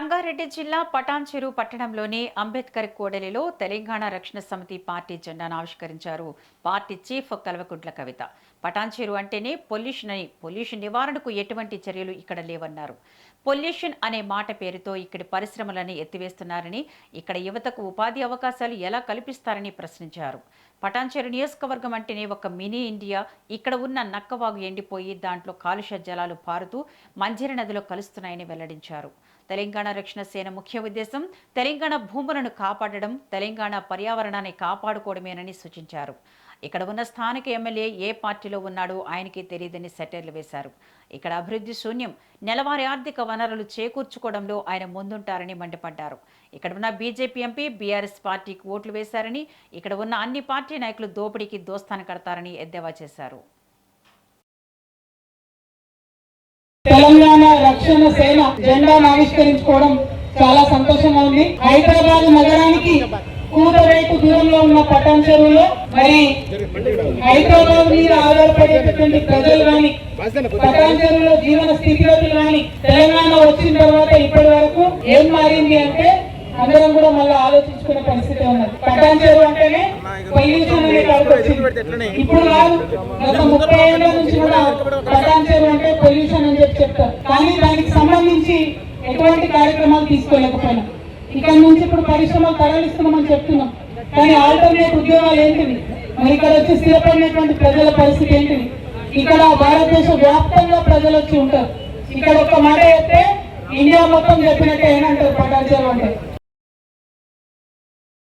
సంగారెడ్డి జిల్లా పటాన్చెరు పట్టణంలోని అంబేద్కర్ కూడలిలో తెలంగాణ రక్షణ సమితి పార్టీ జెండాను ఆవిష్కరించారు పార్టీ చీఫ్ కల్వకుంట్ల కవిత. పటాన్చెరు అంటేనే పొల్యూషన్ అని, పొల్యూషన్ నివారణకు ఎటువంటి చర్యలు ఇక్కడ లేవన్నారు. పొల్యూషన్ అనే మాట పేరుతో ఇక్కడి పరిశ్రమలను ఎత్తివేస్తున్నారని, ఇక్కడ యువతకు ఉపాధి అవకాశాలు ఎలా కల్పిస్తారని ప్రశ్నించారు. పటాన్చెరు నియోజకవర్గం అంటేనే ఒక మినీ ఇండియా. ఇక్కడ ఉన్న నక్కవాగు ఎండిపోయి దాంట్లో కాలుష్య జలాలు పారుతూ మంజీర నదిలో కలుస్తున్నాయని వెల్లడించారు. తెలంగాణ రక్షణ సేన ముఖ్య ఉద్దేశం తెలంగాణ భూములను కాపాడడం, తెలంగాణ పర్యావరణాన్ని కాపాడుకోవడమేనని సూచించారు. ఇక్కడ ఉన్న స్థానిక ఎమ్మెల్యే ఏ పార్టీలో ఉన్నాడో ఆయనకి తెలియదని సెటైర్లు వేశారు. ఇక్కడ అభివృద్ధి శూన్యం, నెలవారీ ఆర్థిక వనరులు చేకూర్చుకోవడంలో ఆయన ముందుంటారని మండిపడ్డారు. ఇక్కడ ఉన్న బీజేపీ ఎంపీ బీఆర్ఎస్ పార్టీకి ఓట్లు వేశారని, ఇక్కడ ఉన్న అన్ని పార్టీ నాయకులు దోపిడీకి దోస్తాను కడతారని ఎద్దేవా చేశారు. తెలంగాణ రక్షణ సేన జెండాను ఆవిష్కరించుకోవడం చాలా సంతోషంగా ఉంది. హైదరాబాద్ నగరానికి కూతవేటు దూరంలో ఉన్న పటాన్చెరులో మరి హైదరాబాద్ మీద ఆధారపడేటటువంటి ప్రజలు కానీ, పటాన్చెరులో జీవన స్థితిగతులు కానీ తెలంగాణ వచ్చిన తర్వాత ఇప్పటి వరకు ఏం మారింది అంటే అందరం కూడా మళ్ళీ ఆలోచించుకునే పరిస్థితి ఉన్నది. పటాన్చెరు అంటేనే పొల్యూషన్ అనే కాడికి వచ్చింది. ఇప్పుడు కాదు, గత 30 ఏళ్ల నుంచి కూడా పటాన్చెరు అంటే పొల్యూషన్ అని చెప్తారు. కానీ దానికి సంబంధించి ఎటువంటి కార్యక్రమాలు తీసుకోలేకపోయినా ఇక్కడ నుంచి ఇప్పుడు పరిశ్రమలు తరలిస్తున్నామని చెప్తున్నాం. కానీ ఆల్టర్నేట్ ఉద్యోగాలు ఏంటివి? మరి ఇక్కడ వచ్చి స్థిరపడినటువంటి ప్రజల పరిస్థితి ఏంటిది? ఇక్కడ భారతదేశ వ్యాప్తంగా ప్రజలు వచ్చి ఉంటారు. ఇక్కడ ఒక్క మాట చెప్తే ఇండియా మొత్తం చెప్పినట్టే ఏనంటారు పటాన్చెరు అంటే.